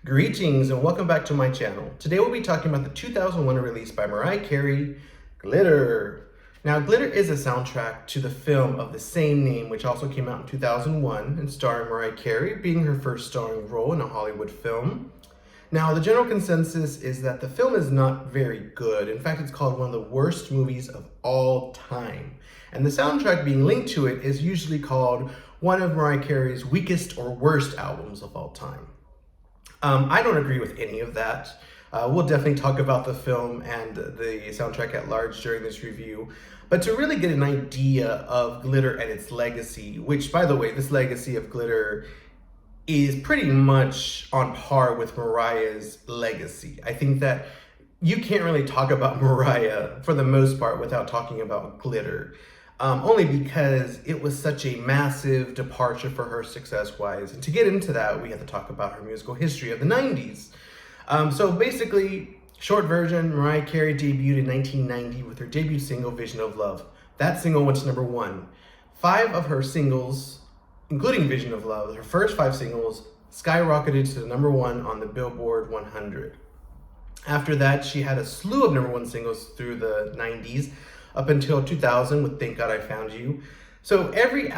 Greetings and welcome back to my channel. Today we'll be talking about the 2001 release by Mariah Carey, Glitter. Now, Glitter is a soundtrack to the film of the same name, which also came out in 2001 and starring Mariah Carey, being her first starring role in a Hollywood film. Now, the general consensus is that the film is not very good. In fact, it's called one of the worst movies of all time. And the soundtrack being linked to it is usually called one of Mariah Carey's weakest or worst albums of all time. I don't agree with any of that. We'll definitely talk about the film and the soundtrack at large during this review. But to really get an idea of Glitter and its legacy, which, by the way, this legacy of Glitter is pretty much on par with Mariah's legacy. I think that you can't really talk about Mariah, for the most part, without talking about Glitter. Only because it was such a massive departure for her success-wise. And to get into that, we have to talk about her musical history of the 90s. So basically, short version, Mariah Carey debuted in 1990 with her debut single, Vision of Love. That single went to #1. 5 of her singles, including Vision of Love, her first 5 singles, skyrocketed to the #1 on the Billboard 100. After that, she had a slew of #1 singles through the 90s, up until 2000 with Thank God I Found You. So every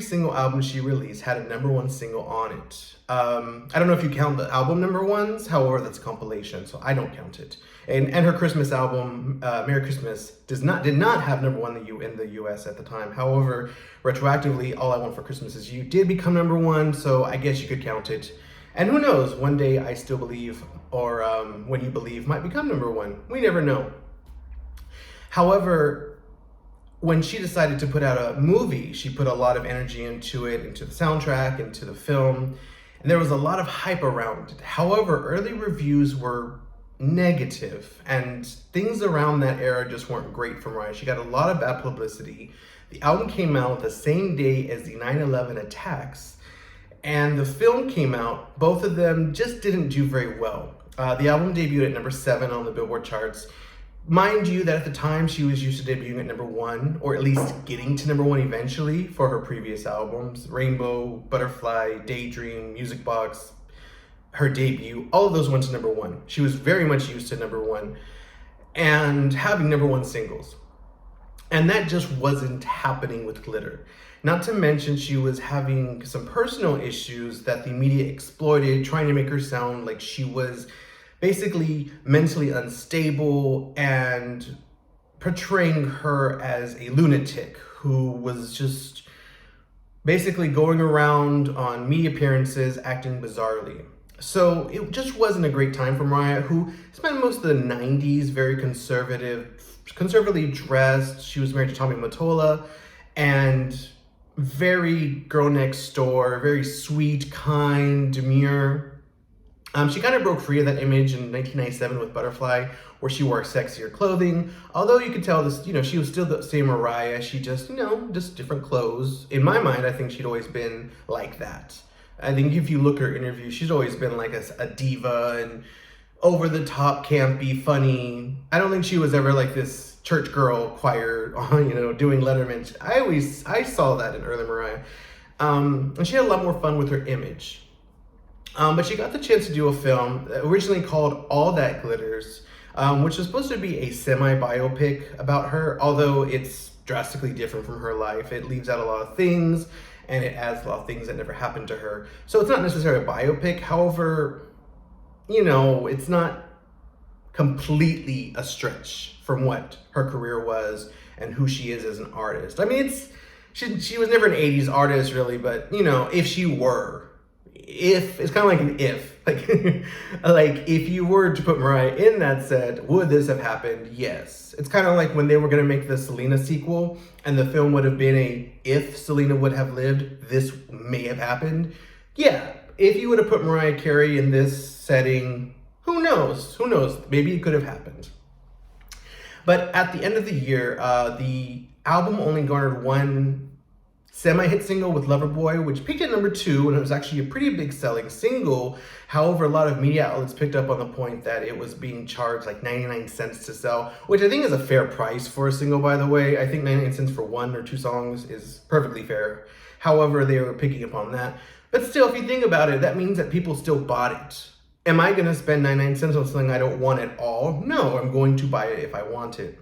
single album she released had a #1 single on it. I don't know if you count the album #1s, however, that's a compilation, so I don't count it. And her Christmas album, Merry Christmas, did not have #1 in the US at the time. However, retroactively, All I Want for Christmas Is You did become #1, so I guess you could count it. And who knows, one day I Still Believe, or When You Believe might become #1. We never know. However, when she decided to put out a movie, she put a lot of energy into it, into the soundtrack, into the film, and there was a lot of hype around it. However, early reviews were negative, and things around that era just weren't great for Mariah. She got a lot of bad publicity. The album came out the same day as the 9/11 attacks, and the film came out. Both of them just didn't do very well. The album debuted at #7 on the Billboard charts. Mind you that at the time she was used to debuting at #1, or at least getting to #1 eventually for her previous albums. Rainbow, Butterfly, Daydream, Music Box, her debut, all of those went to #1. She was very much used to #1 and having #1 singles. And that just wasn't happening with Glitter. Not to mention she was having some personal issues that the media exploited, trying to make her sound like she was basically mentally unstable and portraying her as a lunatic who was just basically going around on media appearances acting bizarrely. So it just wasn't a great time for Mariah, who spent most of the 90s very conservatively dressed. She was married to Tommy Mottola and very girl next door, very sweet, kind, demure. She kind of broke free of that image in 1997 with Butterfly, where she wore sexier clothing. Although you could tell this, she was still the same Mariah. She just, just different clothes. In my mind, I think she'd always been like that. I think if you look at her interviews, she's always been like a diva and over the top, campy, funny. I don't think she was ever like this church girl choir, doing Letterman. I saw that in early Mariah. And she had a lot more fun with her image. But she got the chance to do a film originally called All That Glitters, which was supposed to be a semi-biopic about her, although it's drastically different from her life. It leaves out a lot of things, and it adds a lot of things that never happened to her. So it's not necessarily a biopic. However, it's not completely a stretch from what her career was and who she is as an artist. I mean, she was never an 80s artist, really, but, if she were, it's kind of like an if, like if you were to put Mariah in that set, would this have happened? Yes. It's kind of like when they were going to make the Selena sequel and the film would have been if Selena would have lived, this may have happened. Yeah, if you would have put Mariah Carey in this setting, who knows? Maybe it could have happened. But at the end of the year, the album only garnered one semi-hit single with Loverboy, which peaked at #2, and it was actually a pretty big selling single. However, a lot of media outlets picked up on the point that it was being charged like 99 cents to sell, which I think is a fair price for a single, by the way. I think 99 cents for 1 or 2 songs is perfectly fair. However, they were picking up on that. But still, if you think about it, that means that people still bought it. Am I going to spend 99 cents on something I don't want at all? No, I'm going to buy it if I want it.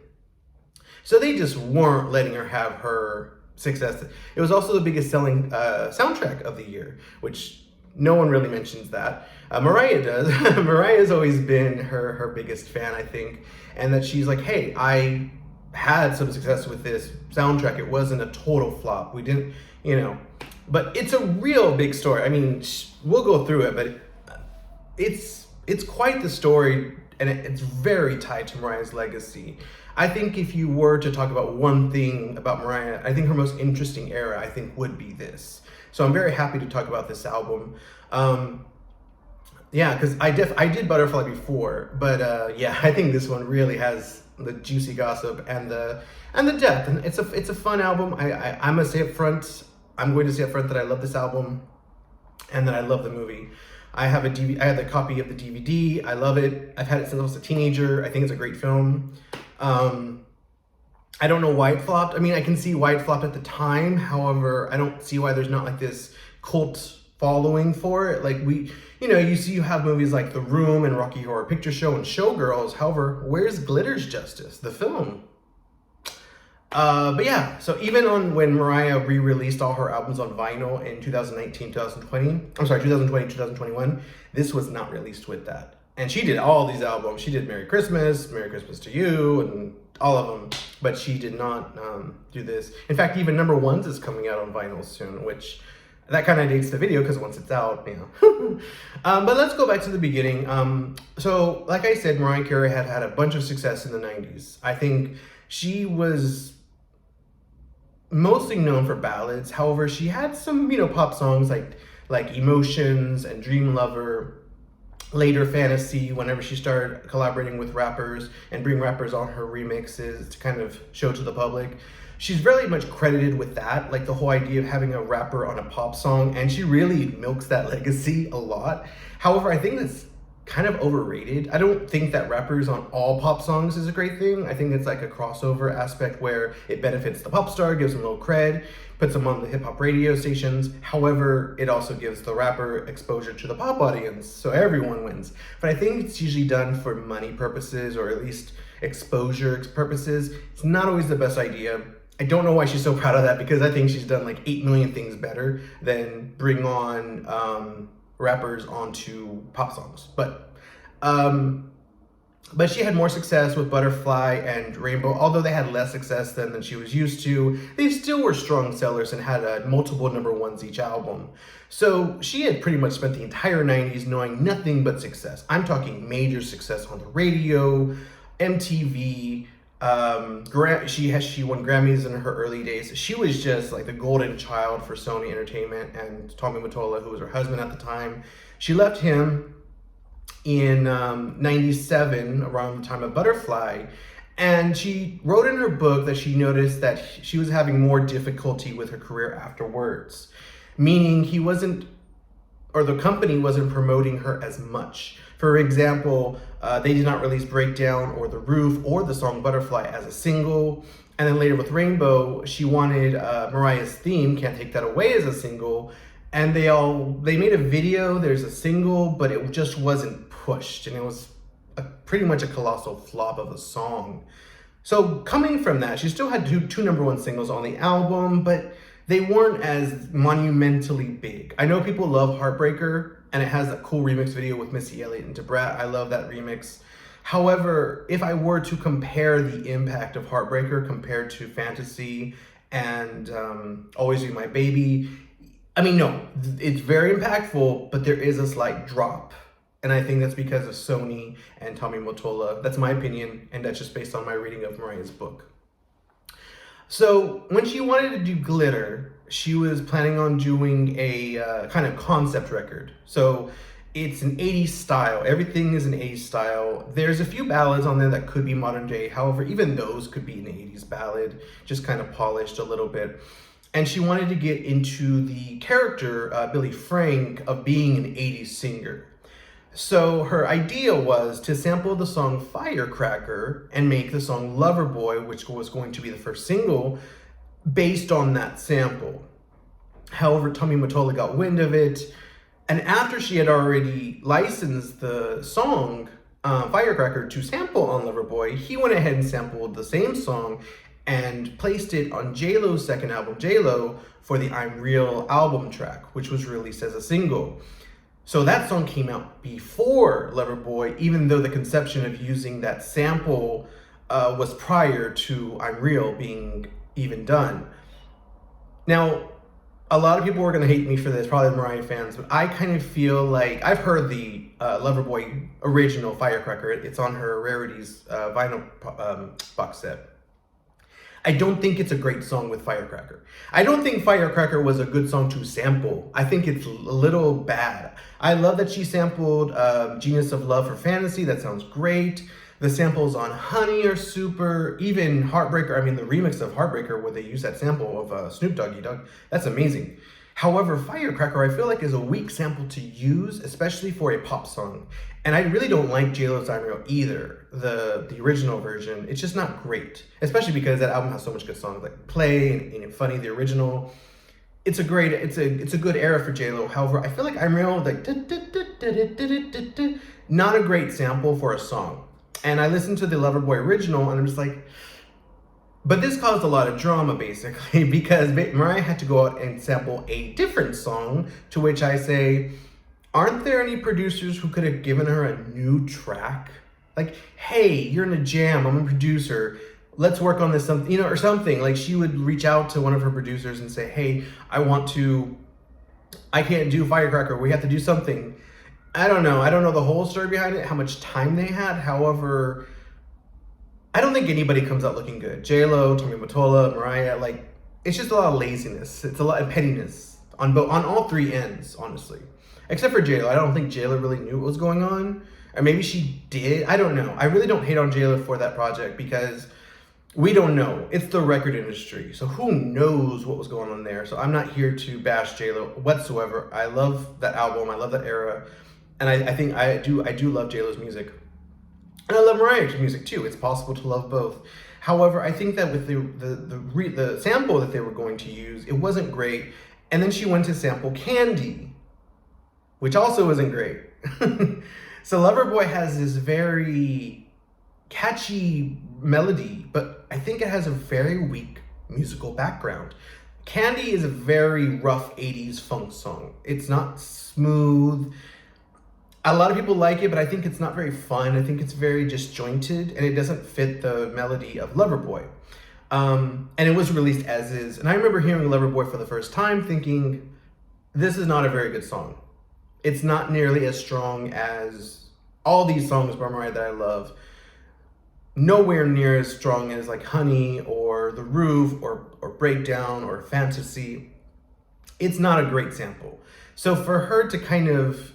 So they just weren't letting her have her success. It was also the biggest selling soundtrack of the year, which no one really mentions that. Mariah does. Mariah's always been her biggest fan, I think. And that she's like, hey, I had some success with this soundtrack. It wasn't a total flop. We didn't, but it's a real big story. I mean, we'll go through it, but it's quite the story, and it's very tied to Mariah's legacy. I think if you were to talk about one thing about Mariah, I think her most interesting era, I think, would be this. So I'm very happy to talk about this album. Yeah, because I did Butterfly before, but I think this one really has the juicy gossip and the depth, and it's a fun album. I'm gonna say up front, I'm going to say up front that I love this album, and that I love the movie. I have the copy of the DVD. I love it. I've had it since I was a teenager. I think it's a great film. I don't know why it flopped. I mean, I can see why it flopped at the time. However, I don't see why there's not like this cult following for it. Like you have movies like The Room and Rocky Horror Picture Show and Showgirls. However, where's Glitter's Justice, the film? But yeah, so even when Mariah re-released all her albums on vinyl in 2019, 2021, this was not released with that. And she did all these albums. She did Merry Christmas to You, and all of them. But she did not do this. In fact, even Number Ones is coming out on vinyl soon, which that kind of dates the video because once it's out, but let's go back to the beginning. So like I said, Mariah Carey had a bunch of success in the 90s. I think she was mostly known for ballads. However, she had some, pop songs like Emotions and Dream Lover. Later Fantasy, whenever she started collaborating with rappers and bring rappers on her remixes to kind of show to the public. She's very much credited with that, like the whole idea of having a rapper on a pop song, and she really milks that legacy a lot. However, I think that's kind of overrated. I don't think that rappers on all pop songs is a great thing. I think it's like a crossover aspect where it benefits the pop star, gives them a little cred, puts them on the hip hop radio stations. However, it also gives the rapper exposure to the pop audience, so everyone wins. But I think it's usually done for money purposes, or at least exposure purposes. It's not always the best idea. I don't know why she's so proud of that, because I think she's done like 8 million things better than bring on rappers onto pop songs. But she had more success with Butterfly and Rainbow. Although they had less success than she was used to, they still were strong sellers and had multiple number ones each album. So she had pretty much spent the entire 90s knowing nothing but success. I'm talking major success on the radio, MTV. She won Grammys in her early days. She was just like the golden child for Sony Entertainment and Tommy Mottola, who was her husband at the time. She left him in 97, around the time of Butterfly, and she wrote in her book that she noticed that she was having more difficulty with her career afterwards, meaning the company wasn't promoting her as much. For example, they did not release Breakdown or The Roof or the song Butterfly as a single. And then later with Rainbow, she wanted Mariah's theme, Can't Take That Away, as a single. And they made a video, there's a single, but it just wasn't pushed. And it was pretty much a colossal flop of a song. So coming from that, she still had two number one singles on the album, but they weren't as monumentally big. I know people love Heartbreaker, and it has that cool remix video with Missy Elliott and Debrat. I love that remix. However, if I were to compare the impact of Heartbreaker compared to Fantasy and Always Be My Baby, no, it's very impactful, but there is a slight drop. And I think that's because of Sony and Tommy Mottola. That's my opinion, and that's just based on my reading of Mariah's book. So when she wanted to do Glitter, she was planning on doing a kind of concept record. So it's an 80s style. Everything is an 80s style. There's a few ballads on there that could be modern day. However, even those could be an 80s ballad, just kind of polished a little bit. And she wanted to get into the character, Billy Frank, of being an 80s singer. So her idea was to sample the song Firecracker and make the song Loverboy, which was going to be the first single, based on that sample. However, Tommy Mottola got wind of it, and after she had already licensed the song Firecracker to sample on Loverboy, he went ahead and sampled the same song and placed it on J-Lo's second album, J-Lo, for the I'm Real album track, which was released as a single. So that song came out before Loverboy, even though the conception of using that sample was prior to I'm Real being even done. Now, a lot of people are going to hate me for this, probably the Mariah fans, but I kind of feel like I've heard the Loverboy original Firecracker. It's on her Rarities vinyl box set. I don't think it's a great song with Firecracker. I don't think Firecracker was a good song to sample. I think it's a little bad. I love that she sampled Genius of Love for Fantasy. That sounds great. The samples on Honey are super. Even Heartbreaker, I mean the remix of Heartbreaker where they use that sample of Snoop Doggy Dogg, that's amazing. However, Firecracker I feel like is a weak sample to use, especially for a pop song. And I really don't like J-Lo's I'm Real either, the original version. It's just not great, especially because that album has so much good songs like Play and Ain't It Funny, the original. It's a good era for J-Lo. However, I feel like I'm Real, like, not a great sample for a song. And I listened to the Loverboy original and I'm just like, but this caused a lot of drama basically because Mariah had to go out and sample a different song, to which I say, aren't there any producers who could have given her a new track? Like, hey, you're in a jam, I'm a producer, let's work on this, something, or something. Like she would reach out to one of her producers and say, hey, I can't do Firecracker, we have to do something. I don't know the whole story behind it, how much time they had. However, I don't think anybody comes out looking good. J-Lo, Tommy Mottola, Mariah, like, it's just a lot of laziness. It's a lot of pettiness on all three ends, honestly. Except for J-Lo. I don't think J-Lo really knew what was going on. Or maybe she did. I don't know. I really don't hate on J-Lo for that project because we don't know. It's the record industry. So who knows what was going on there. So I'm not here to bash J-Lo whatsoever. I love that album. I love that era. And I think I do love J-Lo's music. And I love Mariah's music too. It's possible to love both. However, I think that with the sample that they were going to use, it wasn't great. And then she went to sample Candy, which also isn't great. So Loverboy has this very catchy melody, but I think it has a very weak musical background. Candy is a very rough 80s funk song. It's not smooth. A lot of people like it, but I think it's not very fun. I think it's very disjointed, and it doesn't fit the melody of Loverboy. And it was released as is. And I remember hearing Loverboy for the first time thinking, this is not a very good song. It's not nearly as strong as all these songs by Mariah that I love. Nowhere near as strong as like Honey or The Roof or Breakdown or Fantasy. It's not a great sample. So for her to kind of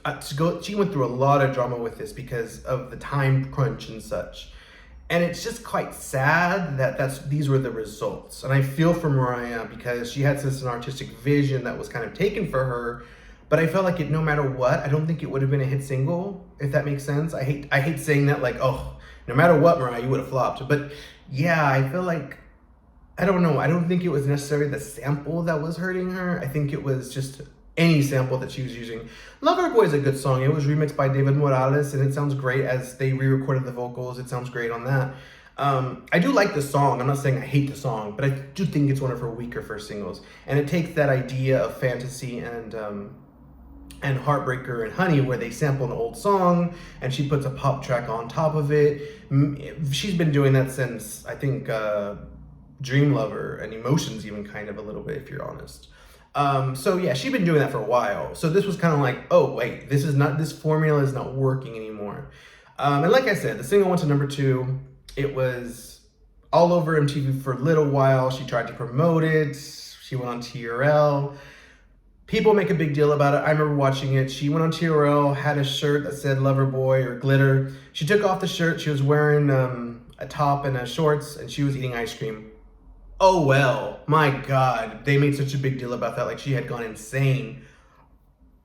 she went through a lot of drama with this because of the time crunch and such. And it's just quite sad that these were the results. And I feel for Mariah because she had such an artistic vision that was kind of taken for her. But I felt like no matter what, I don't think it would have been a hit single, if that makes sense. I hate saying that, like, oh, no matter what, Mariah, you would have flopped. But yeah, I feel like, I don't know. I don't think it was necessarily the sample that was hurting her. I think it was just any sample that she was using. Loverboy is a good song. It was remixed by David Morales, and it sounds great as they re-recorded the vocals. It sounds great on that. I do like the song. I'm not saying I hate the song, but I do think it's one of her weaker first singles. And it takes that idea of Fantasy and Heartbreaker and Honey, where they sample an old song and she puts a pop track on top of it. She's been doing that since, I think, Dream Lover and Emotions, even kind of a little bit, if you're honest. So yeah, she'd been doing that for a while. So this was kind of like, oh wait, this formula is not working anymore. And like I said, the single went to number 2. It was all over MTV for a little while. She tried to promote it. She went on TRL. People make a big deal about it. I remember watching it. She went on TRL, had a shirt that said Loverboy or glitter. She took off the shirt. She was wearing a top and shorts, and she was eating ice cream. Oh well, my God, they made such a big deal about that, like she had gone insane.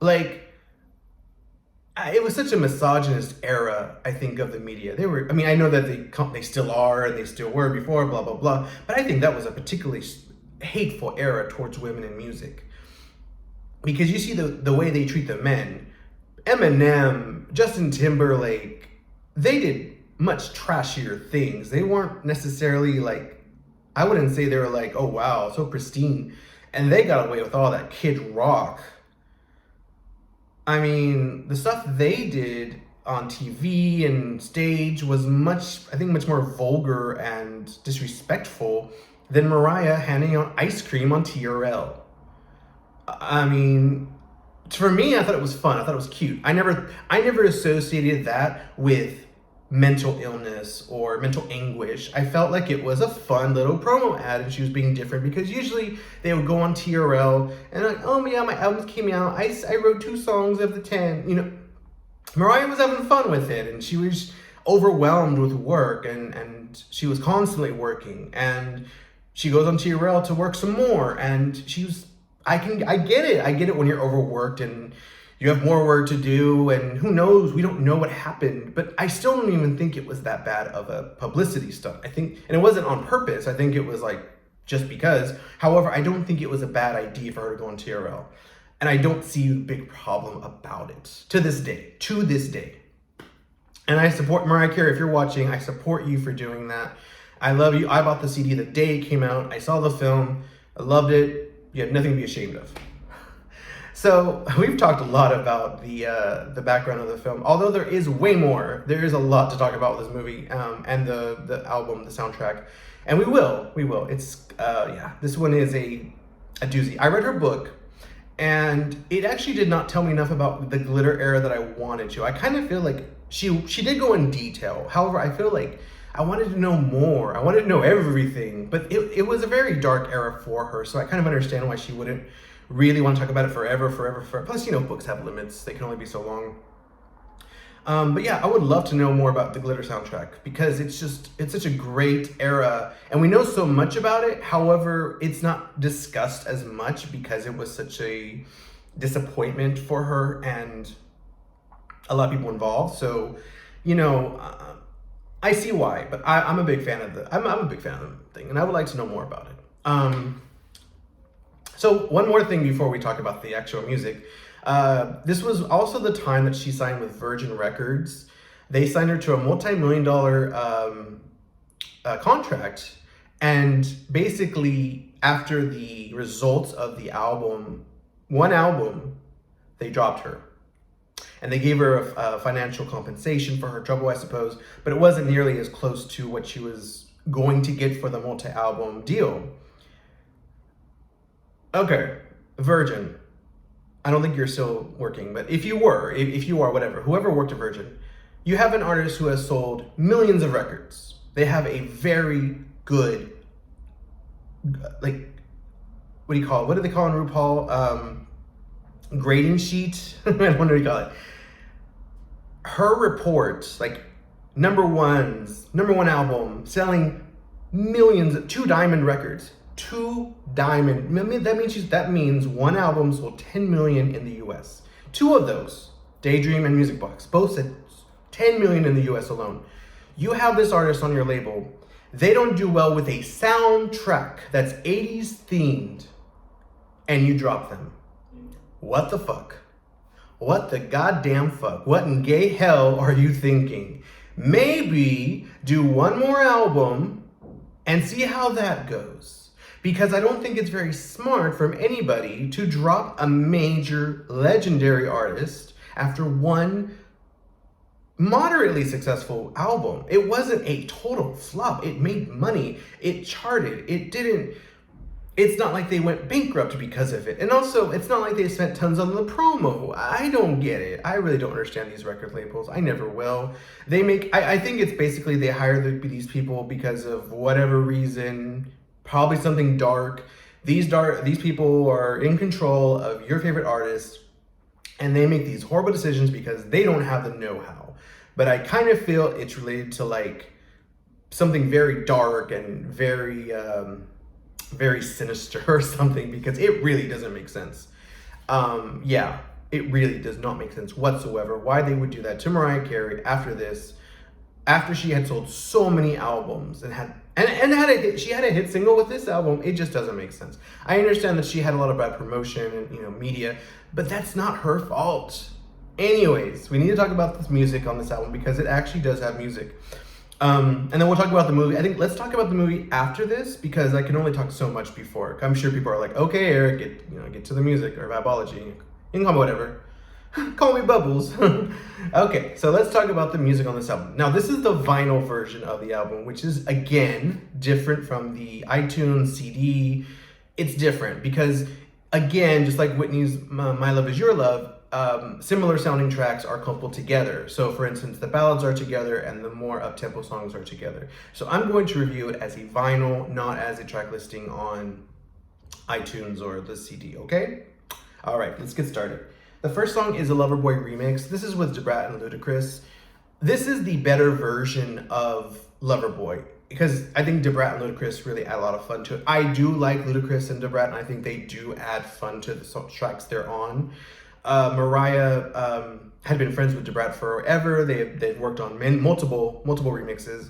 Like, it was such a misogynist era, I think, of the media. I know that they still are, and they still were before, blah, blah, blah, but I think that was a particularly hateful era towards women in music. because you see the way they treat the men. Eminem, Justin Timberlake, they did much trashier things. They weren't necessarily like, I wouldn't say they were like, oh wow, so pristine. And they got away with all that Kid Rock. I mean, the stuff they did on TV and stage was much more vulgar and disrespectful than Mariah handing out ice cream on TRL. I mean, for me, I thought it was fun. I thought it was cute. I never associated that with mental illness or mental anguish. I felt like it was a fun little promo ad, and she was being different, because usually they would go on TRL and like, oh yeah, my albums came out. I wrote 2 songs of the 10. You know, Mariah was having fun with it, and she was overwhelmed with work, and she was constantly working, and she goes on TRL to work some more, and I get it. I get it when you're overworked and you have more work to do, and who knows, we don't know what happened, but I still don't even think it was that bad of a publicity stunt. I think, and it wasn't on purpose, I think it was like just because. However, I don't think it was a bad idea for her to go on TRL, and I don't see a big problem about it to this day. And I support Mariah Carey. If you're watching, I support you for doing that. I love you. I bought the CD the day it came out. I saw the film. I loved it. You have nothing to be ashamed of. So we've talked a lot about the background of the film, although there is way more. There is a lot to talk about with this movie and the album, the soundtrack, and we will. It's this one is a doozy. I read her book, and it actually did not tell me enough about the glitter era that I wanted to. I kind of feel like she did go in detail. However, I feel like I wanted to know more. I wanted to know everything, but it was a very dark era for her, so I kind of understand why she wouldn't really want to talk about it forever. Plus, you know, books have limits. They can only be so long. But yeah, I would love to know more about the Glitter soundtrack, because it's such a great era, and we know so much about it. However, it's not discussed as much because it was such a disappointment for her and a lot of people involved. So, you know, I see why, but I'm a big fan of I'm a big fan of the thing, and I would like to know more about it. So one more thing before we talk about the actual music. This was also the time that she signed with Virgin Records. They signed her to a multi-million-dollar contract, and basically after the results of the one album, they dropped her. And they gave her a financial compensation for her trouble, I suppose, but it wasn't nearly as close to what she was going to get for the multi-album deal. Okay, Virgin. I don't think you're still working, but if you are, whatever, whoever worked at Virgin, you have an artist who has sold millions of records. They have a very good, like, what do you call it? What do they call in RuPaul? Grading sheet? I don't know what you call it. Her report, like, number one album, selling millions, 2 diamond records. 2 diamond. That means one album sold 10 million in the US. 2 of those, Daydream and Music Box, both said 10 million in the US alone. You have this artist on your label. They don't do well with a soundtrack that's 80s themed, and you drop them. What the fuck? What the goddamn fuck? What in gay hell are you thinking? Maybe do one more album and see how that goes. Because I don't think it's very smart from anybody to drop a major legendary artist after one moderately successful album. It wasn't a total flop. It made money. It charted. It's not like they went bankrupt because of it. And also, it's not like they spent tons on the promo. I don't get it. I really don't understand these record labels. I never will. I think it's basically they hire these people because of whatever reason. Probably something dark. These people are in control of your favorite artist, and they make these horrible decisions because they don't have the know-how. But I kind of feel it's related to like something very dark and very very sinister or something, because it really doesn't make sense. It really does not make sense whatsoever why they would do that to Mariah Carey after this. after she had sold so many albums and she had a hit single with this album, it just doesn't make sense. I understand that she had a lot of bad promotion and media, but that's not her fault. Anyways, we need to talk about this music on this album because it actually does have music. And then we'll talk about the movie. I think let's talk about the movie after this because I can only talk so much before. I'm sure people are like, okay, Eric, get to the music or Vibeology. You can call me whatever. Call me Bubbles. Okay, so let's talk about the music on this album. Now, this is the vinyl version of the album, which is, again, different from the iTunes CD. It's different because, again, just like Whitney's My Love Is Your Love, similar sounding tracks are coupled together. So, for instance, the ballads are together and the more up-tempo songs are together. So I'm going to review it as a vinyl, not as a track listing on iTunes or the CD, okay? All right, let's get started. The first song is a Loverboy remix. This is with Debrat and Ludacris. This is the better version of Loverboy because I think Debrat and Ludacris really add a lot of fun to it. I do like Ludacris and Debrat, and I think they do add fun to the tracks they're on. Mariah had been friends with Debrat forever. They've worked on multiple remixes.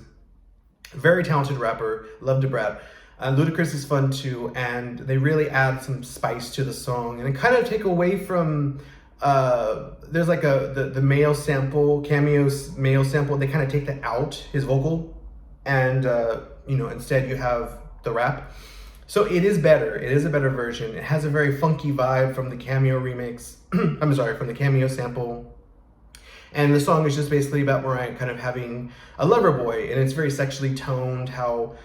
Very talented rapper. Love Debrat. Ludacris is fun too, and they really add some spice to the song and kind of take away from there's like the male sample, cameos male sample. They kind of take that out, his vocal, and instead you have the rap. So it is better. It is a better version. It has a very funky vibe from the cameo remix. I'm sorry, from the cameo sample. And the song is just basically about Mariah kind of having a lover boy, and it's very sexually toned. How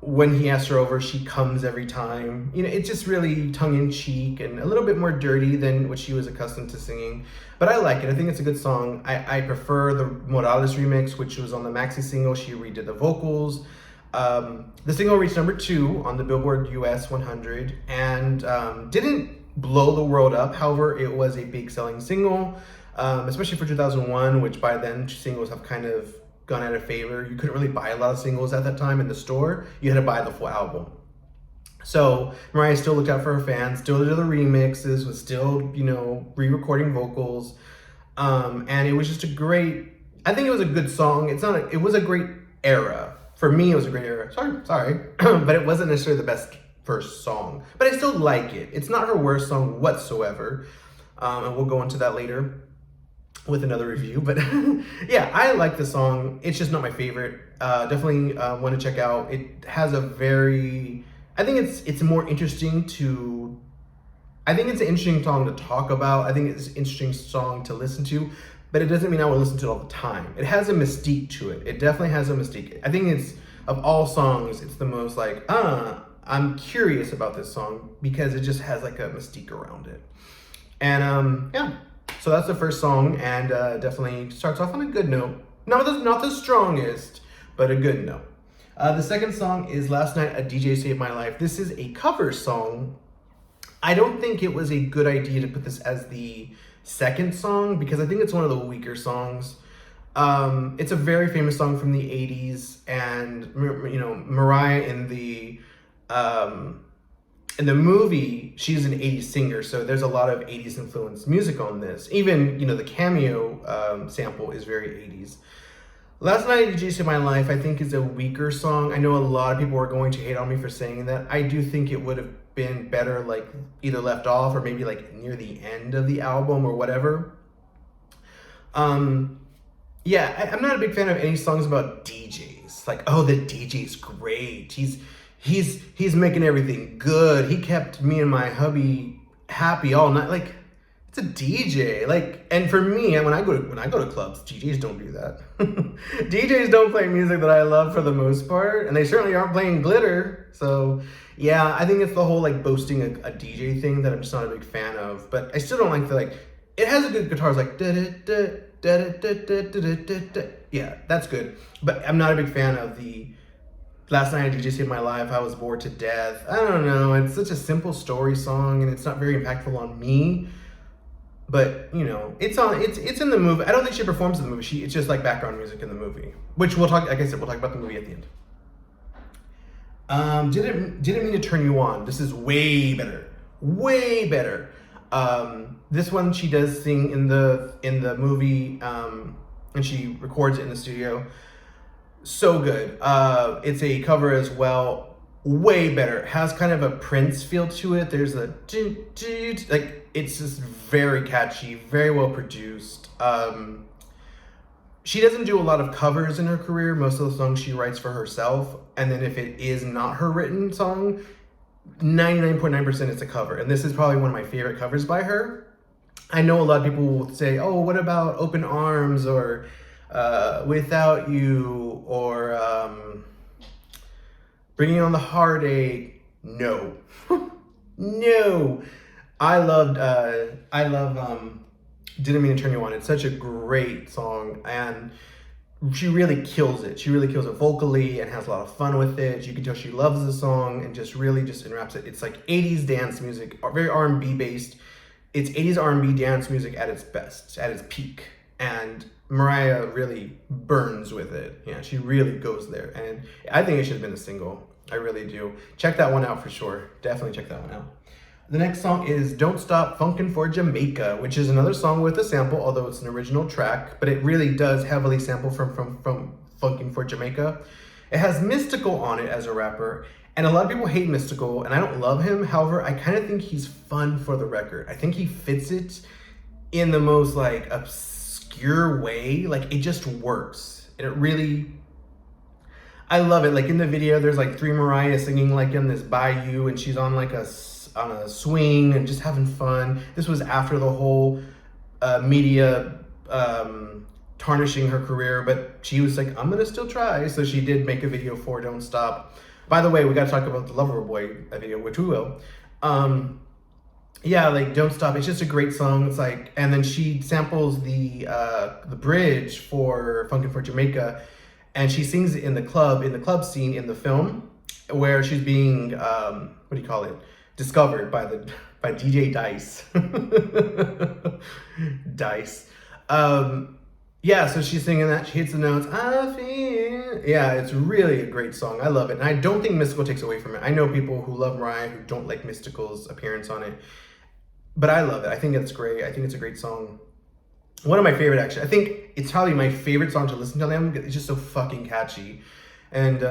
when he asks her over, she comes every time. It's just really tongue-in-cheek and a little bit more dirty than what she was accustomed to singing. But I like it. I think it's a good song. I prefer the Morales remix, which was on the maxi single. She redid the vocals. The single reached number 2 on the Billboard US 100 and didn't blow the world up. However, it was a big selling single, especially for 2001, which by then singles have kind of gone out of favor. You couldn't really buy a lot of singles at that time in the store. You had to buy the full album. So Mariah still looked out for her fans, still did the remixes, was still, re-recording vocals. And it was just I think it was a good song. It was a great era. For me, it was a great era. Sorry. But it wasn't necessarily the best first song. But I still like it. It's not her worst song whatsoever. And we'll go into that later with another review. But yeah, I like the song. It's just not my favorite. Definitely want to check out. It has I think it's more interesting I think it's an interesting song to talk about. I think it's an interesting song to listen to. But it doesn't mean I will listen to it all the time. It has a mystique to it. It definitely has a mystique. I think of all songs, it's the most like, I'm curious about this song because it just has like a mystique around it. And yeah, so that's the first song and definitely starts off on a good note. Not the strongest, but a good note. The second song is Last Night a DJ Saved My Life. This is a cover song. I don't think it was a good idea to put this as the second song because I think it's one of the weaker songs. It's a very famous song from the 80s, and Mariah in the movie, she's an 80s singer, so there's a lot of 80s influenced music on this. Even the cameo sample is very 80s. Last Night DJ Saved My Life I think is a weaker song. I know a lot of people are going to hate on me for saying that. I do think it would have been better like either left off or maybe like near the end of the album or whatever. Yeah, I'm not a big fan of any songs about DJs. Like, oh, the DJ's great. He's making everything good. He kept me and my hubby happy all night. Like, it's a DJ. Like, and for me, when I go to clubs, DJs don't do that. DJs don't play music that I love for the most part, and they certainly aren't playing glitter. So yeah, I think it's the whole like boasting a DJ thing that I'm just not a big fan of. But I still don't like the it has a good guitars like da da da da da da da da da. Yeah, that's good. But I'm not a big fan of the Last Night I DJ Saved My Life. I was bored to death. I don't know. It's such a simple story song, and it's not very impactful on me. But it's in the movie. I don't think she performs in the movie. It's just like background music in the movie, which we'll talk. Like I said, we'll talk about the movie at the end. Didn't mean to turn you on. This is way better. This one she does sing in the movie, and she records it in the studio. So good. It's a cover as well. Way better. It has kind of a Prince feel to it. There's a like it's just very catchy, very well produced. She doesn't do a lot of covers in her career. Most of the songs she writes for herself, and then if it is not her written song, 99.9% it's a cover. And this is probably one of my favorite covers by her. I know a lot of people will say, "Oh, what about Open Arms or Without You or Bringing on the Heartache?" No, no. I love Didn't Mean to Turn You On. It's such a great song, and she really kills it. She really kills it vocally and has a lot of fun with it. You can tell she loves the song and just really just enwraps it. It's like 80s dance music, very R&B based. It's 80s R&B dance music at its best, at its peak. And Mariah really burns with it. Yeah, she really goes there. And I think it should have been a single. I really do. Check that one out for sure. Definitely check that one out. The next song is Don't Stop Funkin' for Jamaica, which is another song with a sample, although it's an original track, but it really does heavily sample from Funkin' for Jamaica. It has Mystical on it as a rapper, and a lot of people hate Mystical, and I don't love him. However, I kind of think he's fun for the record. I think he fits it in the most like obscure way. Like it just works. And it really, I love it. Like in the video, there's like 3 Mariah singing like in this bayou, and she's on like on a swing and just having fun. This was after the whole media tarnishing her career, but she was like, I'm gonna still try. So she did make a video for Don't Stop. By the way, we gotta talk about the Loverboy video, which we will. Yeah, like Don't Stop. It's just a great song. It's like, and then she samples the bridge for Funkin' for Jamaica, and she sings it in the club scene in the film, where she's being what do you call it? Discovered by DJ Dice. Dice. Yeah, so she's singing that. She hits the notes. I feel. Yeah, it's really a great song. I love it. And I don't think Mystical takes away from it. I know people who love Mariah who don't like Mystical's appearance on it. But I love it. I think it's great. I think it's a great song. One of my favorite, actually. I think it's probably my favorite song to listen to them. It's just so fucking catchy. And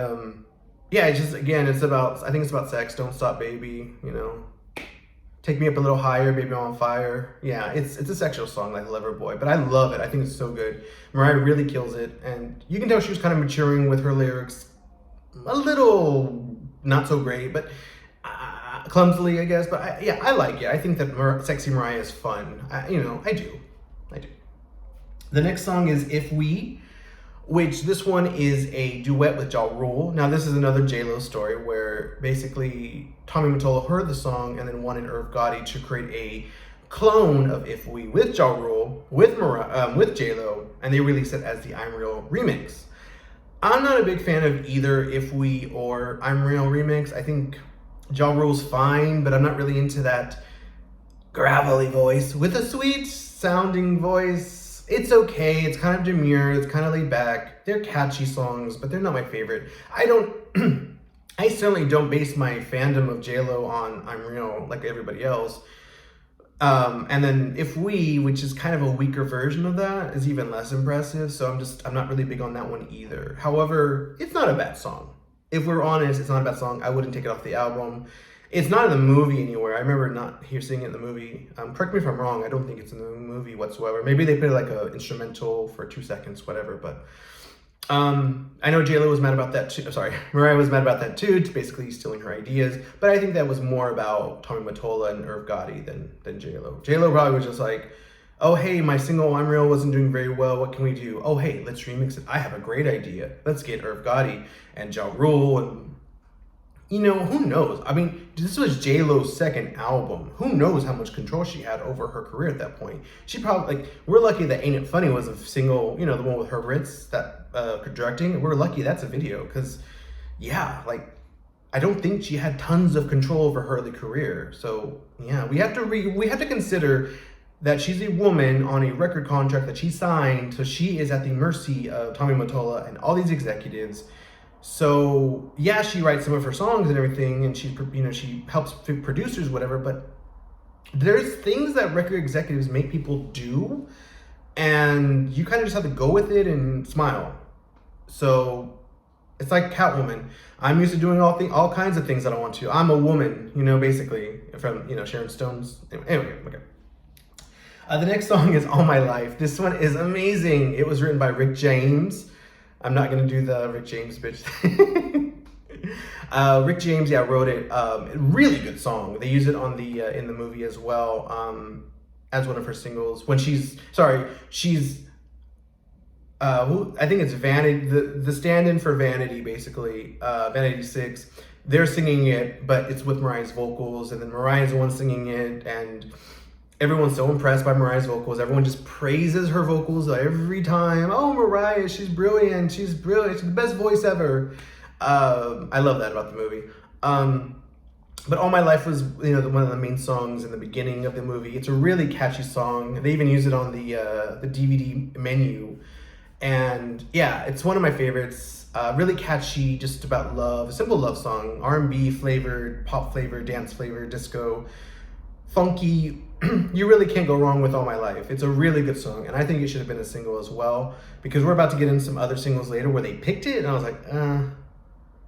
yeah, it's just, again, I think it's about sex. Don't stop, baby. You know, take me up a little higher, baby, I'm on fire. Yeah, it's a sexual song like Loverboy, but I love it. I think it's so good. Mariah really kills it, and you can tell she was kind of maturing with her lyrics, a little not so great, but clumsily, I guess. But I like it. I think that Sexy Mariah is fun. I do. The next song is If We, which this one is a duet with Ja Rule. Now, this is another J-Lo story where basically Tommy Mottola heard the song and then wanted Irv Gotti to create a clone of If We with Ja Rule, with J-Lo, and they released it as the I'm Real remix. I'm not a big fan of either If We or I'm Real remix. I think Ja Rule's fine, but I'm not really into that gravelly voice with a sweet sounding voice. It's okay. It's kind of demure. It's kind of laid back. They're catchy songs, but they're not my favorite. I certainly don't base my fandom of J-Lo on I'm Real like everybody else. And then If We, which is kind of a weaker version of that, is even less impressive. So I'm not really big on that one either. However, it's not a bad song. If we're honest, it's not a bad song. I wouldn't take it off the album. It's not in the movie anywhere. I remember not seeing it in the movie. Correct me if I'm wrong. I don't think it's in the movie whatsoever. Maybe they put like an instrumental for 2 seconds, whatever. But I know J-Lo was mad about that too. Sorry, Mariah was mad about that too. It's basically stealing her ideas. But I think that was more about Tommy Mottola and Irv Gotti than J-Lo. J-Lo probably was just like, oh, hey, my single I'm Real wasn't doing very well. What can we do? Oh, hey, let's remix it. I have a great idea. Let's get Irv Gotti and Ja Rule and who knows? I mean, this was J-Lo's second album. Who knows how much control she had over her career at that point? She probably, we're lucky that Ain't It Funny was a single, the one with her Ritz, that directing. We're lucky that's a video, because, yeah, like, I don't think she had tons of control over her early career. So, yeah, we have to consider that she's a woman on a record contract that she signed, so she is at the mercy of Tommy Mottola and all these executives. So yeah, she writes some of her songs and everything, and she helps producers, whatever. But there's things that record executives make people do, and you kind of just have to go with it and smile. So It's like Catwoman. I'm used to doing all kinds of things that I want to. I'm a woman, basically, from, Sharon Stone's. Anyway, okay. The next song is All My Life. This one is amazing. It was written by Rick James. I'm not going to do the Rick James bitch thing. Rick James, wrote it. Really good song. They use it on the in the movie as well, as one of her singles. When she's I think it's Vanity, the stand-in for Vanity, basically, Vanity 6. They're singing it, but it's with Mariah's vocals, and then Mariah's the one singing it, and everyone's so impressed by Mariah's vocals. Everyone just praises her vocals every time. Oh, Mariah, she's brilliant. She's brilliant. She's the best voice ever. I love that about the movie. But All My Life was, one of the main songs in the beginning of the movie. It's a really catchy song. They even use it on the DVD menu. And yeah, it's one of my favorites. Really catchy, just about love. A simple love song. R&B flavored, pop flavored, dance flavored, disco, funky. You really can't go wrong with All My Life. It's a really good song, and I think it should have been a single as well, because we're about to get into some other singles later where they picked it, and I was like,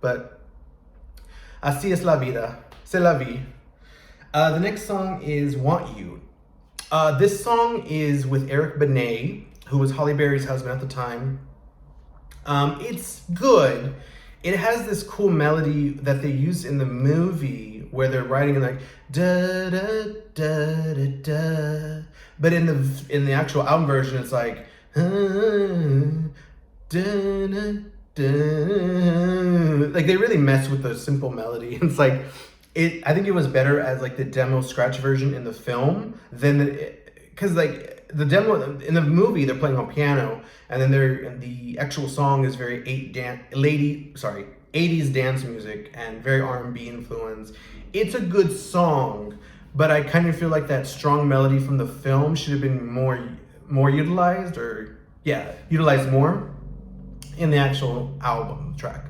but así es la vida, c'est la vie. The next song is Want You. This song is with Eric Benet, who was Halle Berry's husband at the time. It's good. It has this cool melody that they use in the movie where they're writing like da da da da da, but in the actual album version it's like da da da. Like they really mess with the simple melody. It's like I think it was better as like the demo scratch version in the film than because like the demo in the movie they're playing on piano, and then the actual song is very 80s dance music and very R&B influence. It's a good song, but I kind of feel like that strong melody from the film should have been more utilized, utilized more in the actual album track.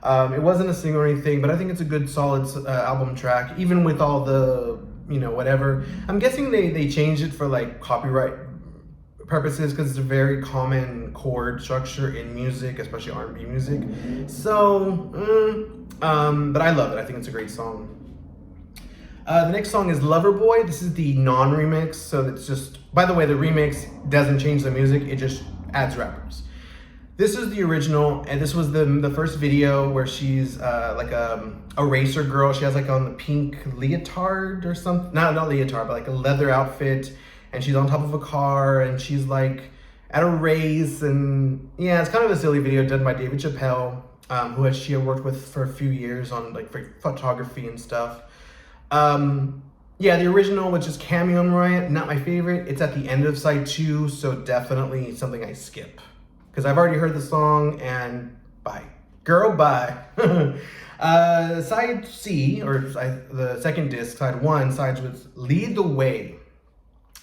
It wasn't a single or anything, but I think it's a good solid album track, even with all the whatever. I'm guessing they changed it for like copyright purposes because it's a very common chord structure in music, especially R&B music. So, but I love it. I think it's a great song. The next song is Loverboy. This is the non-remix, so it's just, by the way, the remix doesn't change the music, it just adds rappers. This is the original, and this was the first video where she's like a racer girl. She has like on the pink leotard or something. Not leotard, but like a leather outfit. And she's on top of a car, and she's like at a race. And yeah, it's kind of a silly video done by David Chappelle, who she had worked with for a few years on like photography and stuff. Yeah, the original, which is Cameo and Mariah, not my favorite. It's at the end of side 2, so definitely something I skip. Because I've already heard the song, and bye. Girl, bye. Side C, or the second disc, side 1, sides with Lead the Way.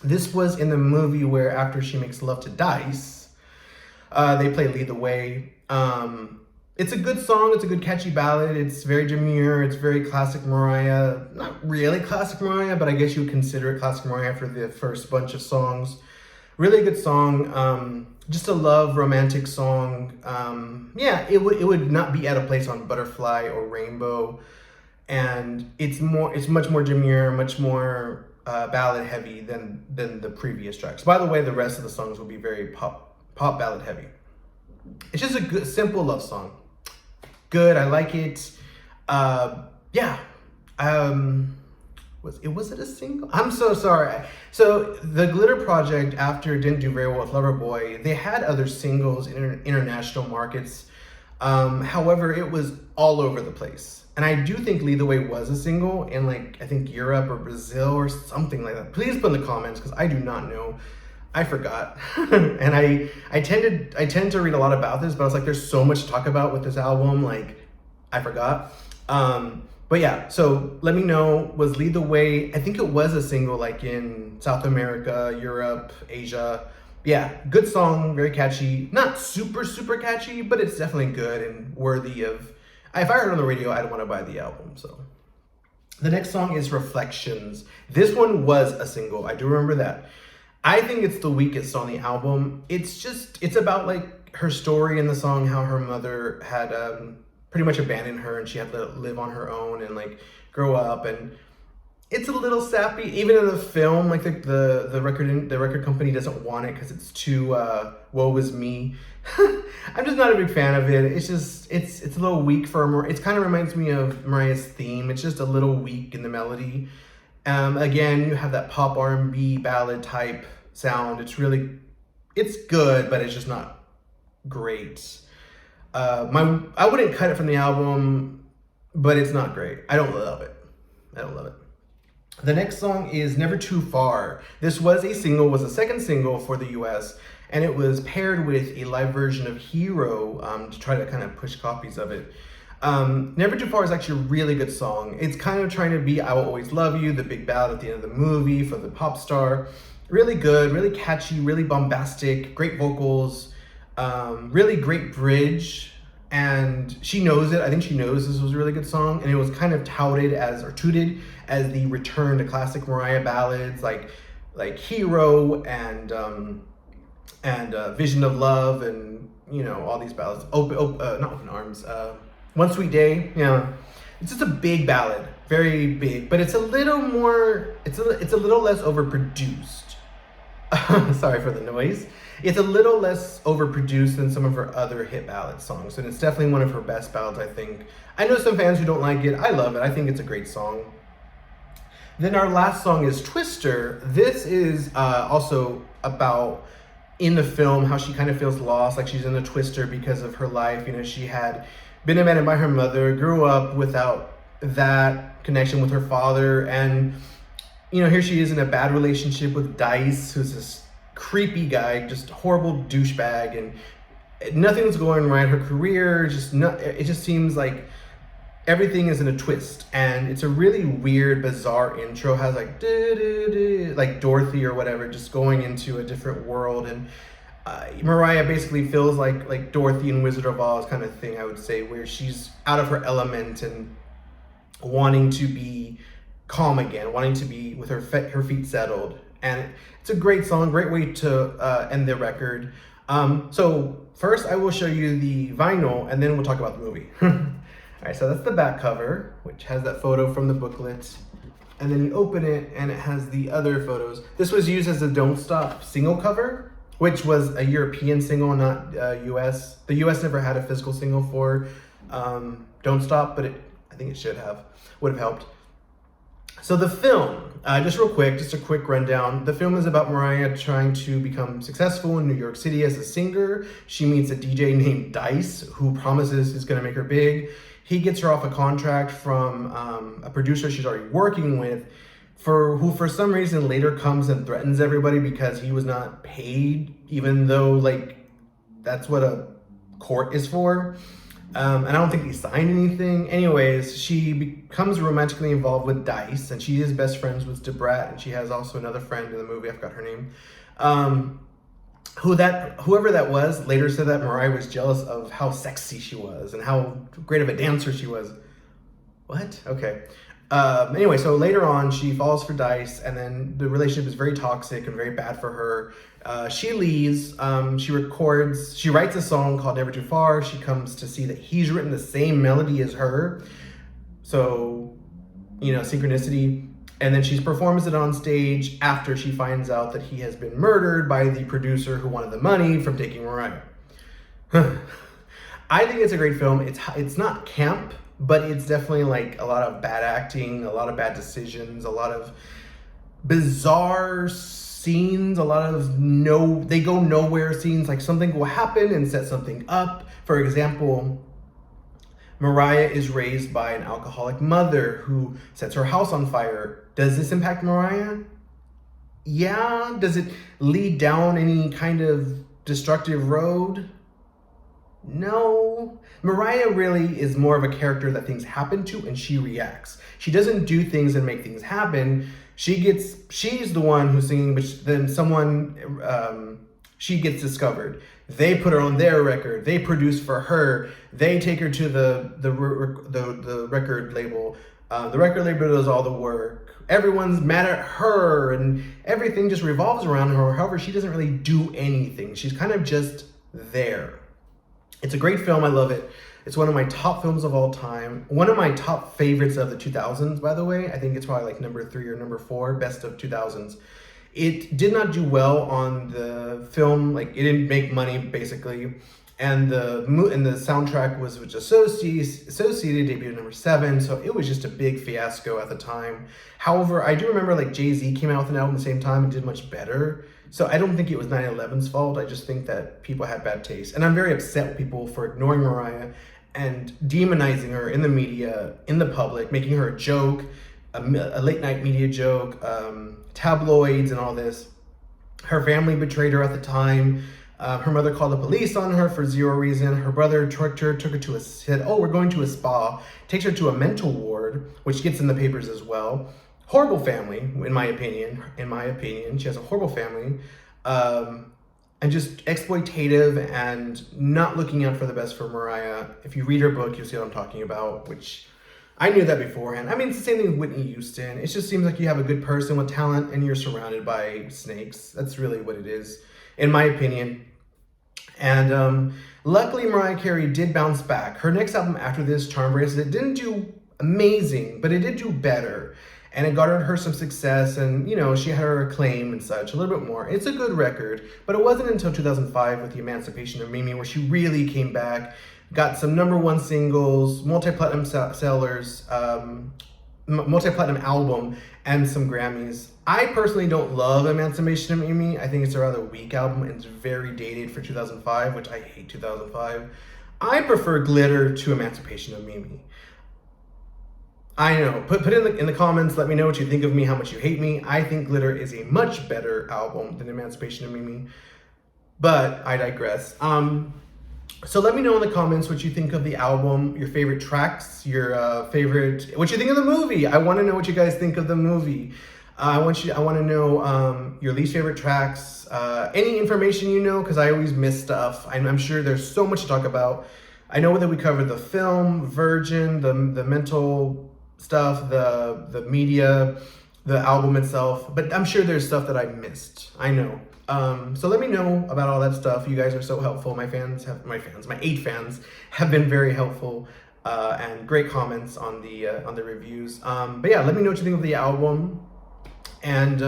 This was in the movie where after she makes love to Dice, they play Lead the Way. It's a good song, it's a good catchy ballad, it's very demure, it's very classic Mariah. Not really classic Mariah, but I guess you would consider it classic Mariah for the first bunch of songs. Really good song. Just a love romantic song. Yeah, it would not be out of place on Butterfly or Rainbow, and it's much more demure, much more ballad heavy than the previous tracks. By the way, the rest of the songs will be very pop ballad heavy. It's just a good simple love song. Good, I like it. Yeah. Was it a single? I'm so sorry. So the Glitter Project, after it didn't do very well with Loverboy, they had other singles in international markets. However, it was all over the place. And I do think Lead the Way was a single in like, I think Europe or Brazil or something like that. Please put in the comments because I do not know. I forgot. And I tend to read a lot about this, but I was like, there's so much to talk about with this album. Like, I forgot. But yeah, so let me know, was Lead the Way, I think it was a single like in South America, Europe, Asia. Yeah, good song, very catchy. Not super, super catchy, but it's definitely good and worthy of, if I heard it on the radio, I'd want to buy the album, so. The next song is Reflections. This one was a single, I do remember that. I think it's the weakest on the album. It's about like her story in the song, how her mother had pretty much abandoned her and she had to live on her own and like grow up, and it's a little sappy. Even in the film, like the record company doesn't want it because it's too woe is me. I'm just not a big fan of it. It's just it's a little weak for it. Kind of reminds me of Mariah's theme. It's just a little weak in the melody. Again, you have that pop R&B ballad type sound. It's good, but it's just not great. I wouldn't cut it from the album, but it's not great. I don't love it. The next song is Never Too Far. This was a second single for the US, and it was paired with a live version of Hero to try to kind of push copies of it. Never Too Far is actually a really good song. It's kind of trying to be I Will Always Love You, the big ballad at the end of the movie for the pop star. Really good, really catchy, really bombastic, great vocals, really great bridge. And she knows it. I think she knows this was a really good song, and it was kind of touted as the return to classic Mariah ballads like Hero and Vision of Love, and all these ballads. Not Open Arms. One Sweet Day. Yeah, it's just a big ballad, very big, but it's a little more. It's a little less overproduced. Sorry for the noise. It's a little less overproduced than some of her other hit ballad songs, and it's definitely one of her best ballads, I think. I know some fans who don't like it. I love it. I think it's a great song. Then our last song is Twister. This is also about, in the film, how she kind of feels lost, like she's in a twister because of her life. She had been abandoned by her mother, grew up without that connection with her father, and here she is in a bad relationship with Dice, who's this creepy guy, just horrible douchebag, and nothing's going right. Her career, it just seems like everything is in a twist, and it's a really weird, bizarre intro. It has like Dorothy or whatever, just going into a different world, and Mariah basically feels like Dorothy in Wizard of Oz kind of thing, I would say, where she's out of her element and wanting to be calm again, wanting to be with her feet settled. And it's a great song, great way to end the record. So first I will show you the vinyl, and then we'll talk about the movie. All right, so that's the back cover, which has that photo from the booklet. And then you open it, and it has the other photos. This was used as a Don't Stop single cover, which was a European single, not US. The US never had a physical single for Don't Stop, but I think it would have helped. So the film, just a quick rundown. The film is about Mariah trying to become successful in New York City as a singer. She meets a DJ named Dice, who promises he's gonna make her big. He gets her off a contract from a producer she's already working with, who for some reason later comes and threatens everybody because he was not paid, even though that's what a court is for. And I don't think he signed anything. Anyways, she becomes romantically involved with Dice, and she is best friends with Debrat, and she has also another friend in the movie, I forgot her name. Whoever that was later said that Mariah was jealous of how sexy she was and how great of a dancer she was. What? Okay. Anyway, so later on, she falls for Dice, and then the relationship is very toxic and very bad for her. She leaves, she writes a song called Never Too Far. She comes to see that he's written the same melody as her. So, synchronicity. And then she performs it on stage after she finds out that he has been murdered by the producer who wanted the money from taking Mariah. I think it's a great film. It's not camp, but it's definitely a lot of bad acting, a lot of bad decisions, a lot of bizarre scenes, a lot of they go nowhere scenes, like something will happen and set something up. For example, Mariah is raised by an alcoholic mother who sets her house on fire. Does this impact Mariah? Yeah. Does it lead down any kind of destructive road? No. Mariah really is more of a character that things happen to and she reacts. She doesn't do things and make things happen. She's the one who's singing, but then she gets discovered. They put her on their record. They produce for her. They take her to the record label. The record label does all the work. Everyone's mad at her, and everything just revolves around her. However, she doesn't really do anything. She's kind of just there. It's a great film. I love it. It's one of my top films of all time. One of my top favorites of the 2000s, by the way. I think it's probably like number 3 or number 4, best of 2000s. It did not do well on the film. Like, it didn't make money, basically. And the soundtrack was just associated debuted number 7, so it was just a big fiasco at the time. However, I do remember like Jay-Z came out with an album at the same time and did much better. So I don't think it was 9/11's fault. I just think that people had bad taste. And I'm very upset with people for ignoring Mariah and demonizing her in the media, in the public, making her a joke, a late night media joke, tabloids and all this. Her family betrayed her at the time. Her mother called the police on her for zero reason. Her brother took her to said, oh, we're going to a spa, takes her to a mental ward, which gets in the papers as well. Horrible family, in my opinion. She has a horrible family. And just exploitative and not looking out for the best for Mariah. If you read her book, you'll see what I'm talking about, which I knew that beforehand. I mean, it's the same thing with Whitney Houston. It just seems like you have a good person with talent and you're surrounded by snakes. That's really what it is, in my opinion. And luckily, Mariah Carey did bounce back. Her next album after this, Charm Bracelet, didn't do amazing, but it did do better. And it garnered her some success, and, you know, she had her acclaim and such, a little bit more. It's a good record, but it wasn't until 2005 with the Emancipation of Mimi where she really came back, got some #1 singles, multi-platinum sellers, multi-platinum album, and some Grammys. I personally don't love Emancipation of Mimi. I think it's a rather weak album, and it's very dated for 2005, which I hate 2005. I prefer Glitter to Emancipation of Mimi. I know. Put in the comments. Let me know what you think of me, how much you hate me. I think Glitter is a much better album than Emancipation of Mimi, but I digress. So let me know in the comments what you think of the album, your favorite tracks, your what you think of the movie. I want to know what you guys think of the movie. I want to know your least favorite tracks, any information you know, because I always miss stuff. I'm sure there's so much to talk about. I know that we covered the film, Virgin, the mental stuff, the media, the album itself, but I'm sure there's stuff that I missed. I know. So let me know about all that stuff. You guys are so helpful. My 8 fans have been very helpful, and great comments on the reviews. But yeah, let me know what you think of the album, and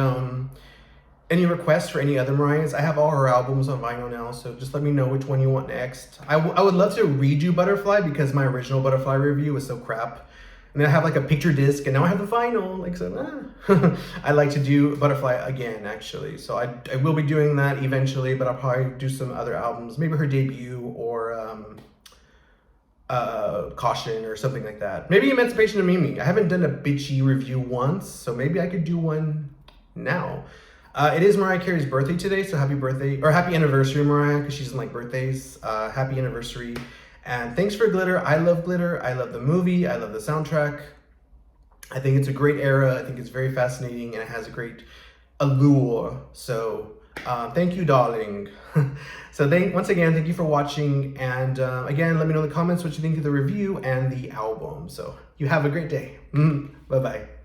any requests for any other Mariahs. I have all her albums on vinyl now, so just let me know which one you want next. I would love to redo Butterfly because my original Butterfly review was so crap. And then I have like a picture disc, and now I have the vinyl. Like, so, I'd like to do Butterfly again, actually. So I will be doing that eventually, but I'll probably do some other albums, maybe her debut or Caution or something like that. Maybe Emancipation of Mimi. I haven't done a bitchy review once, so maybe I could do one now. It is Mariah Carey's birthday today, so happy birthday, or happy anniversary, Mariah, because she doesn't like birthdays. Happy anniversary. And thanks for Glitter. I love Glitter. I love the movie. I love the soundtrack. I think it's a great era. I think it's very fascinating, and it has a great allure. So thank you, darling. So once again, thank you for watching. And again, let me know in the comments what you think of the review and the album. So you have a great day. Bye-bye.